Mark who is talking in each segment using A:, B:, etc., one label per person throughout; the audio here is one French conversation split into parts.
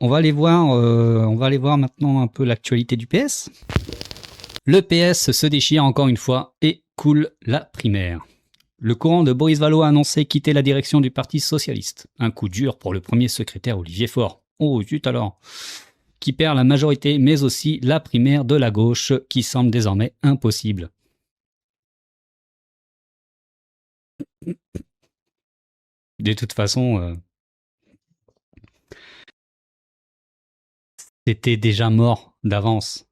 A: on va aller voir maintenant un peu l'actualité du PS. Le PS se déchire encore une fois et coule la primaire. Le courant de Boris Vallaud a annoncé quitter la direction du Parti socialiste. Un coup dur pour le premier secrétaire Olivier Faure. Oh, zut alors. Qui perd la majorité, mais aussi la primaire de la gauche, qui semble désormais impossible. De toute façon, c'était déjà mort d'avance.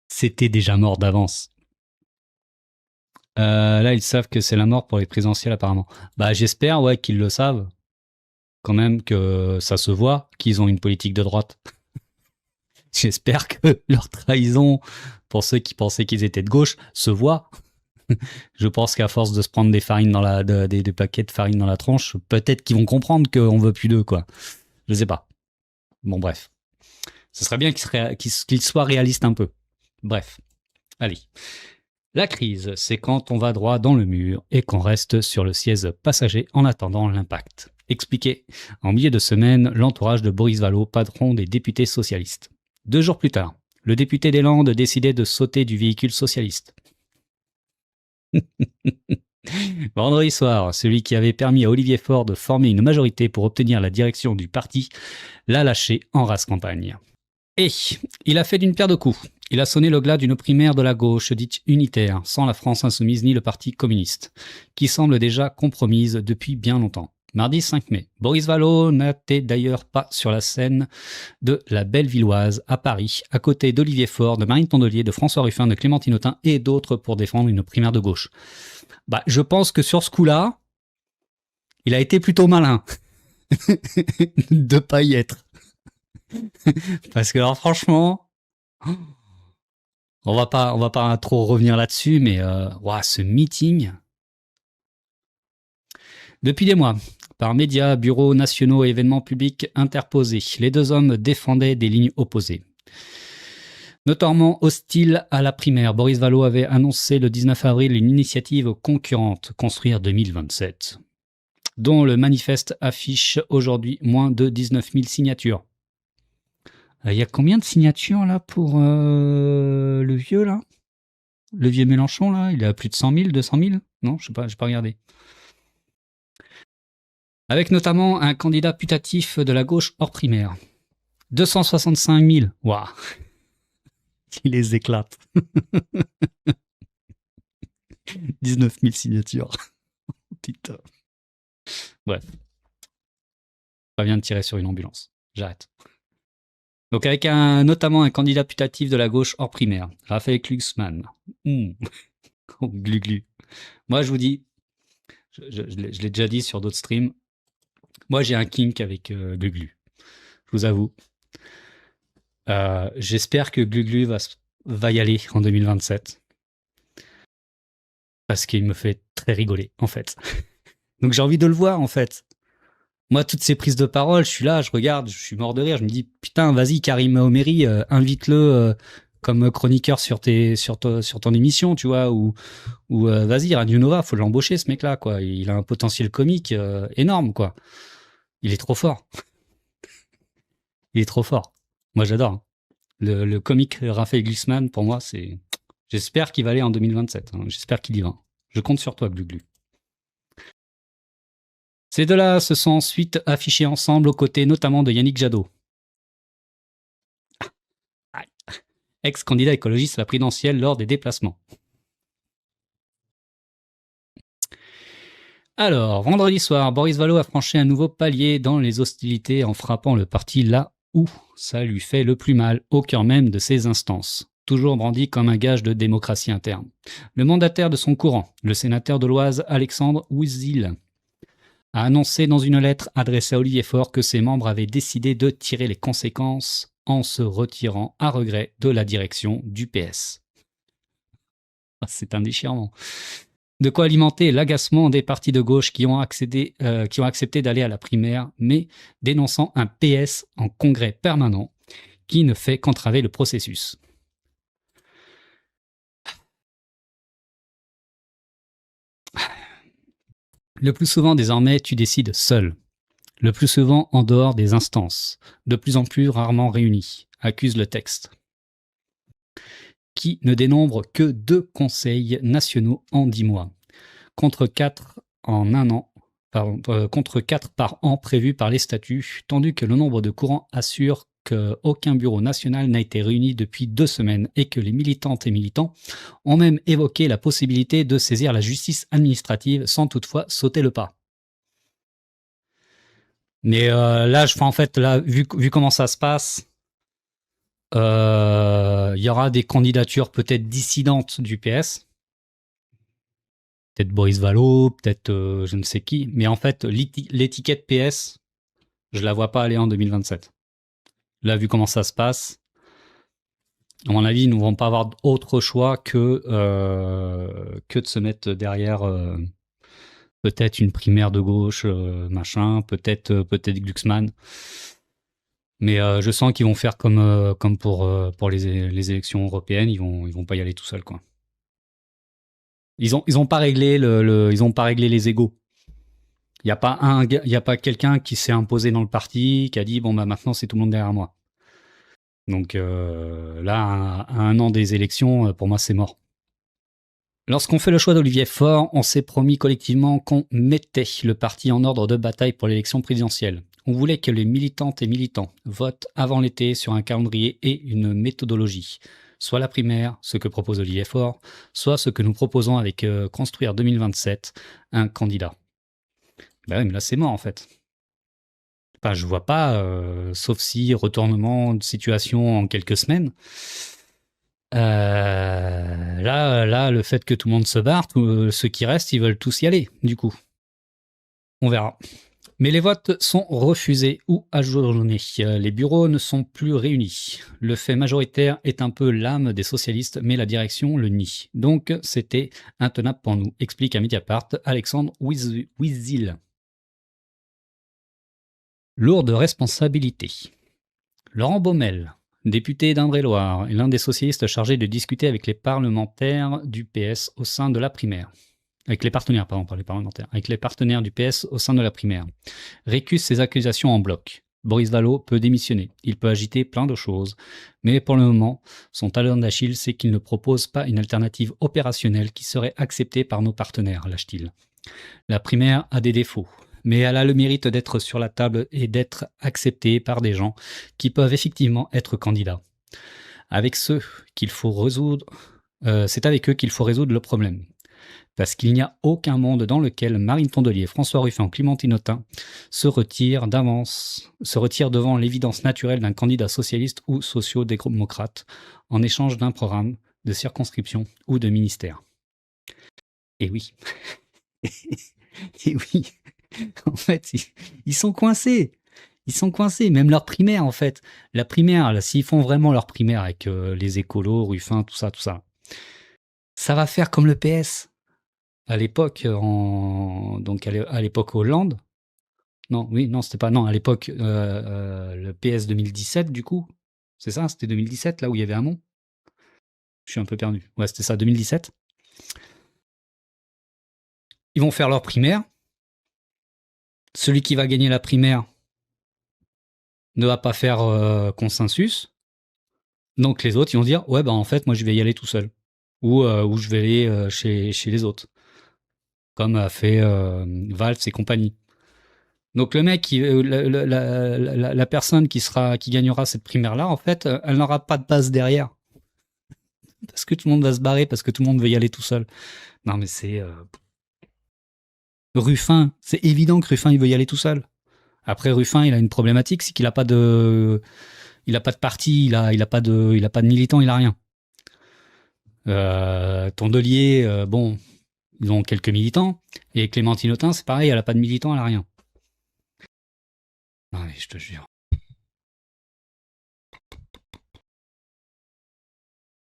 A: C'était déjà mort d'avance. Là, ils savent que c'est la mort pour les présidentielles, apparemment. Bah, j'espère, ouais, qu'ils le savent. Quand même que ça se voit qu'ils ont une politique de droite. J'espère que leur trahison, pour ceux qui pensaient qu'ils étaient de gauche, se voit. Je pense qu'à force de se prendre des farines dans des paquets de farine dans la tronche, peut-être qu'ils vont comprendre qu'on veut plus d'eux, quoi. Je sais pas. Bon, bref. Ce serait bien qu'ils soient réalistes un peu. Bref. Allez. La crise, c'est quand on va droit dans le mur et qu'on reste sur le siège passager en attendant l'impact. Expliqué. En milieu de semaine, l'entourage de Boris Vallaud, patron des députés socialistes. 2 jours plus tard, le député des Landes décidait de sauter du véhicule socialiste. Vendredi soir, celui qui avait permis à Olivier Faure de former une majorité pour obtenir la direction du parti l'a lâché en rase campagne. Et il a fait d'une pierre deux coups. Il a sonné le glas d'une primaire de la gauche dite unitaire, sans la France insoumise ni le Parti communiste, qui semble déjà compromise depuis bien longtemps. Mardi 5 mai, Boris Vallaud n'était d'ailleurs pas sur la scène de la Bellevilloise à Paris, à côté d'Olivier Faure, de Marine Tondelier, de François Ruffin, de Clémentine Autain et d'autres pour défendre une primaire de gauche. Bah, je pense que sur ce coup-là, il a été plutôt malin de pas y être. Parce que alors franchement, on va pas trop revenir là-dessus, mais ce meeting. Depuis des mois, par médias, bureaux nationaux et événements publics interposés, les deux hommes défendaient des lignes opposées. Notamment hostile à la primaire, Boris Vallaud avait annoncé le 19 avril une initiative concurrente, Construire 2027, dont le manifeste affiche aujourd'hui moins de 19 000 signatures. Il y a combien de signatures là pour le vieux là? Le vieux Mélenchon là, il est à plus de 100 000, 200 000? Non, je sais pas, j'ai pas regardé. Avec notamment un candidat putatif de la gauche hors primaire. 265 000, waouh. Il les éclate. 19 000 signatures. Putain. Bref. Pas bien de tirer sur une ambulance. J'arrête. Donc avec notamment un candidat putatif de la gauche hors primaire, Raphaël Glucksmann. Glu-glu. Moi je vous dis, je l'ai déjà dit sur d'autres streams, moi j'ai un kink avec Glu-glu. Je vous avoue. J'espère que Glu-glu va y aller en 2027. Parce qu'il me fait très rigoler, en fait. Donc j'ai envie de le voir, en fait. Moi, toutes ces prises de parole, je suis là, je regarde, je suis mort de rire. Je me dis, putain, vas-y, Karim Omeri, invite-le comme chroniqueur sur ton émission, tu vois, ou vas-y, Radio Nova, faut l'embaucher, ce mec-là, quoi. Il a un potentiel comique énorme, quoi. Il est trop fort. Il est trop fort. Moi, j'adore. Hein. Le comique Raphaël Glucksmann, pour moi, c'est... J'espère qu'il va aller en 2027. Hein. J'espère qu'il y va. Je compte sur toi, Glu-Glu. Ces deux-là se sont ensuite affichés ensemble aux côtés notamment de Yannick Jadot. Ex-candidat écologiste à la présidentielle lors des déplacements. Alors, vendredi soir, Boris Vallaud a franchi un nouveau palier dans les hostilités en frappant le parti là où ça lui fait le plus mal, au cœur même de ses instances. Toujours brandi comme un gage de démocratie interne. Le mandataire de son courant, le sénateur de l'Oise Alexandre Ouzil, a annoncé dans une lettre adressée à Olivier Faure que ses membres avaient décidé de tirer les conséquences en se retirant à regret de la direction du PS. C'est un déchirement. De quoi alimenter l'agacement des partis de gauche qui ont accepté d'aller à la primaire, mais dénonçant un PS en congrès permanent qui ne fait qu'entraver le processus. Le plus souvent désormais, tu décides seul. le plus souvent en dehors des instances, de plus en plus rarement réunies, accuse le texte, qui ne dénombre que 2 conseils nationaux en 10 mois, contre 4 en un an, contre 4 par an prévus par les statuts, tandis que le nombre de courants assure qu'aucun bureau national n'a été réuni depuis 2 semaines et que les militantes et militants ont même évoqué la possibilité de saisir la justice administrative sans toutefois sauter le pas. Mais là, en fait, là, vu comment ça se passe, il y aura des candidatures peut-être dissidentes du PS. Peut-être Boris Vallaud, peut-être je ne sais qui. Mais en fait, l'étiquette PS, je la vois pas aller en 2027. Là, vu comment ça se passe, à mon avis, ils ne vont pas avoir autre choix que de se mettre derrière peut-être une primaire de gauche, machin, peut-être Glucksmann. Mais je sens qu'ils vont faire comme pour les élections européennes, ils vont pas y aller tout seuls, quoi. Ils ont pas réglé ils ont pas réglé les égos. Il y a pas quelqu'un qui s'est imposé dans le parti, qui a dit bon bah maintenant c'est tout le monde derrière moi. Donc là, à un an des élections, pour moi c'est mort. Lorsqu'on fait le choix d'Olivier Faure, on s'est promis collectivement qu'on mettait le parti en ordre de bataille pour l'élection présidentielle. On voulait que les militantes et militants votent avant l'été sur un calendrier et une méthodologie. Soit la primaire, ce que propose Olivier Faure, soit ce que nous proposons avec Construire 2027, un candidat. Ben oui, mais là c'est mort en fait. Enfin, je vois pas, sauf si retournement de situation en quelques semaines. Là, le fait que tout le monde se barre, ceux qui restent, ils veulent tous y aller, du coup. On verra. Mais les votes sont refusés ou ajournés. Les bureaux ne sont plus réunis. Le fait majoritaire est un peu l'âme des socialistes, mais la direction le nie. Donc, c'était intenable pour nous, explique à Mediapart Alexandre Wizil. Lourde responsabilité. Laurent Baumel, député d'Indre-et-Loire, est l'un des socialistes chargés de discuter avec les parlementaires du PS au sein de la primaire. Avec les partenaires, pardon, pas les parlementaires. Avec les partenaires du PS au sein de la primaire. Récuse ces accusations en bloc. Boris Vallaud peut démissionner. Il peut agiter plein de choses. Mais pour le moment, son talon d'Achille, c'est qu'il ne propose pas une alternative opérationnelle qui serait acceptée par nos partenaires, lâche-t-il. La primaire a des défauts, mais elle a le mérite d'être sur la table et d'être acceptée par des gens qui peuvent effectivement être candidats. Avec ceux qu'il faut résoudre, c'est avec eux qu'il faut résoudre le problème. Parce qu'il n'y a aucun monde dans lequel Marine Tondelier, François Ruffin, Clémentine Autain se retirent devant l'évidence naturelle d'un candidat socialiste ou socio-démocrate en échange d'un programme de circonscription ou de ministère. Et oui. Et oui. En fait, ils sont coincés. Ils sont coincés, même leur primaire en fait. La primaire, là, s'ils font vraiment leur primaire avec les écolos, Ruffin, tout ça, ça va faire comme le PS. À l'époque, donc à l'époque Hollande. Non, oui, non, c'était pas. Non, à l'époque, le PS 2017, du coup. C'est ça, c'était 2017, là où il y avait Hamon. Je suis un peu perdu. Ouais, c'était ça, 2017. Ils vont faire leur primaire. Celui qui va gagner la primaire ne va pas faire consensus. Donc les autres, ils vont dire, ouais, bah en fait, moi, je vais y aller tout seul. Ou je vais aller chez les autres. Comme a fait Valls et compagnie. Donc le mec, la personne qui gagnera cette primaire-là, en fait, elle n'aura pas de base derrière. Parce que tout le monde va se barrer, parce que tout le monde veut y aller tout seul. Non mais c'est... Ruffin, c'est évident que Ruffin, il veut y aller tout seul. Après, Ruffin, il a une problématique, c'est qu'il n'a pas de... Il a pas de parti, il a pas de militant, il a rien. Tondelier, bon, ils ont quelques militants. Et Clémentine Autain, c'est pareil, elle a pas de militant, elle a rien. Non mais je te jure.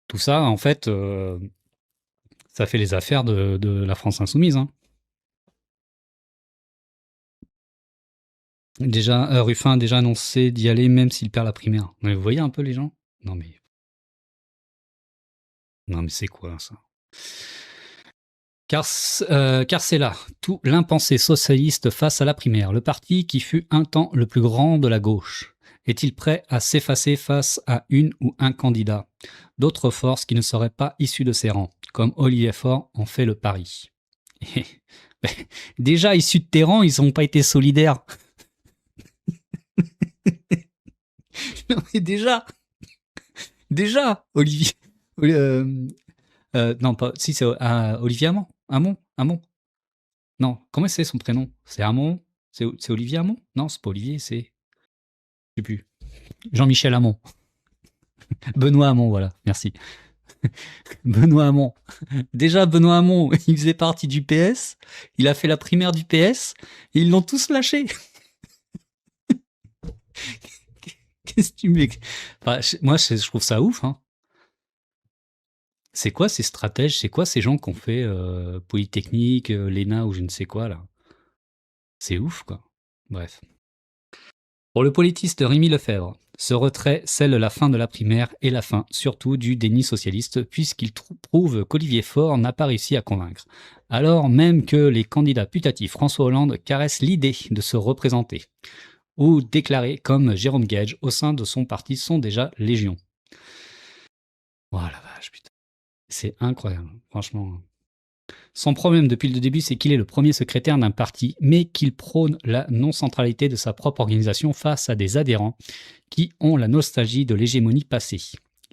A: Tout ça, en fait, ça fait les affaires de la France insoumise. Hein. Déjà, Ruffin a déjà annoncé d'y aller même s'il perd la primaire. Mais vous voyez un peu les gens? Non mais c'est quoi ça? Car c'est là tout l'impensé socialiste face à la primaire, le parti qui fut un temps le plus grand de la gauche. Est-il prêt à s'effacer face à une ou un candidat? D'autres forces qui ne seraient pas issues de ses rangs, comme Olivier Faure en fait le pari. Déjà, issus de tes rangs, ils n'ont pas été solidaires. Non, mais déjà, Olivier. Non, pas. Si, c'est Olivier Hamon. Hamon. Non, comment c'est son prénom? C'est Hamon? C'est Olivier Hamon? Non, c'est pas Olivier, c'est. Je sais plus. Jean-Michel Hamon. Benoît Hamon, voilà, merci. Benoît Hamon. Déjà, Benoît Hamon, il faisait partie du PS, il a fait la primaire du PS, et ils l'ont tous lâché. Qu'est-ce que tu mets enfin, moi, je trouve ça ouf. Hein. C'est quoi ces stratèges? C'est quoi ces gens qui ont fait Polytechnique, l'ENA ou je ne sais quoi, là? C'est ouf, quoi. Bref. Pour le politiste Rémi Lefebvre, ce retrait scelle la fin de la primaire et la fin, surtout, du déni socialiste, puisqu'il prouve qu'Olivier Faure n'a pas réussi à convaincre. Alors même que les candidats putatifs François Hollande caressent l'idée de se représenter, ou déclarés comme Jérôme Gage au sein de son parti sont déjà légion. Oh la vache, putain. C'est incroyable, franchement. Son problème depuis le début, c'est qu'il est le premier secrétaire d'un parti, mais qu'il prône la non-centralité de sa propre organisation face à des adhérents qui ont la nostalgie de l'hégémonie passée.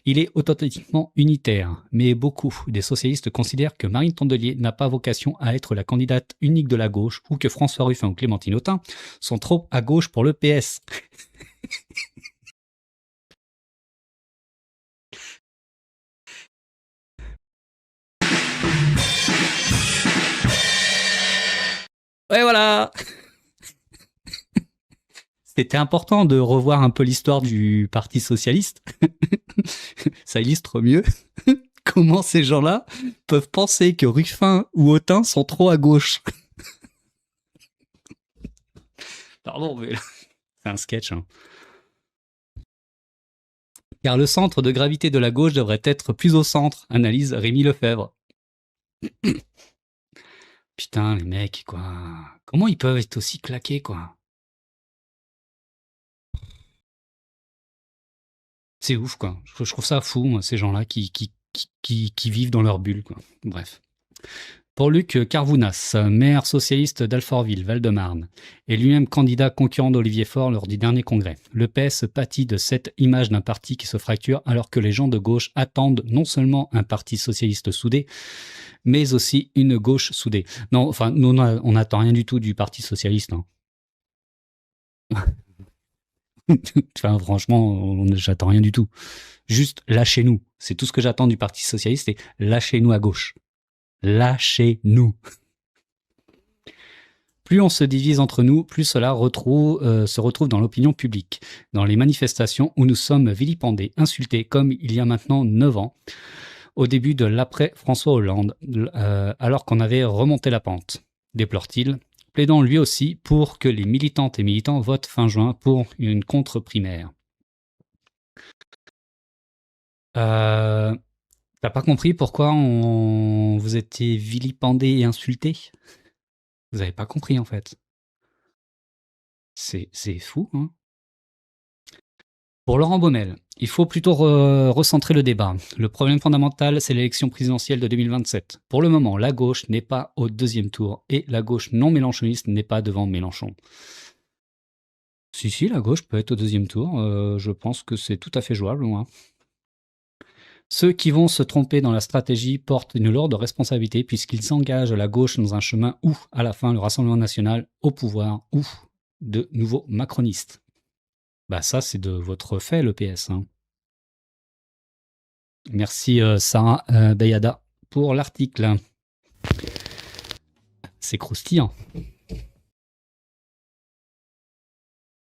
A: Il est authentiquement unitaire, mais beaucoup des socialistes considèrent que Marine Tondelier n'a pas vocation à être la candidate unique de la gauche ou que François Ruffin ou Clémentine Autain sont trop à gauche pour le PS. Ouais, voilà. C'était important de revoir un peu l'histoire du Parti socialiste. Ça illustre mieux comment ces gens-là peuvent penser que Ruffin ou Autain sont trop à gauche. Pardon, mais c'est un sketch. Hein. Car le centre de gravité de la gauche devrait être plus au centre, analyse Rémi Lefebvre. Putain, les mecs, quoi. Comment ils peuvent être aussi claqués, quoi? C'est ouf, quoi. Je trouve ça fou, moi, ces gens-là qui vivent dans leur bulle, quoi. Bref. Pour Luc Carvounas, maire socialiste d'Alfortville, Val-de-Marne, et lui-même candidat concurrent d'Olivier Faure lors du dernier congrès. Le PS pâtit de cette image d'un parti qui se fracture alors que les gens de gauche attendent non seulement un parti socialiste soudé, mais aussi une gauche soudée. Non, enfin, nous, on n'attend rien du tout du Parti socialiste. Hein. Enfin, franchement, j'attends rien du tout. Juste lâchez-nous. C'est tout ce que j'attends du Parti socialiste, c'est lâchez-nous à gauche. Lâchez-nous. Plus on se divise entre nous, plus cela se retrouve dans l'opinion publique, dans les manifestations où nous sommes vilipendés, insultés, comme il y a maintenant 9 ans, au début de l'après François Hollande, alors qu'on avait remonté la pente, déplore-t-il, plaidant lui aussi pour que les militantes et militants votent fin juin pour une contre-primaire. T'as pas compris pourquoi vous étiez vilipendé et insulté? Vous avez pas compris en fait. C'est fou, hein. Pour Laurent Baumel, il faut plutôt recentrer le débat. Le problème fondamental, c'est l'élection présidentielle de 2027. Pour le moment, la gauche n'est pas au deuxième tour et la gauche non mélenchoniste n'est pas devant Mélenchon. Si, la gauche peut être au deuxième tour. Je pense que c'est tout à fait jouable. Hein. Ceux qui vont se tromper dans la stratégie portent une lourde responsabilité puisqu'ils engagent la gauche dans un chemin où, à la fin, le Rassemblement national au pouvoir ou de nouveaux macronistes. Bah ça, c'est de votre fait, le PS. Hein. Merci Sarah Bayada pour l'article. C'est croustillant.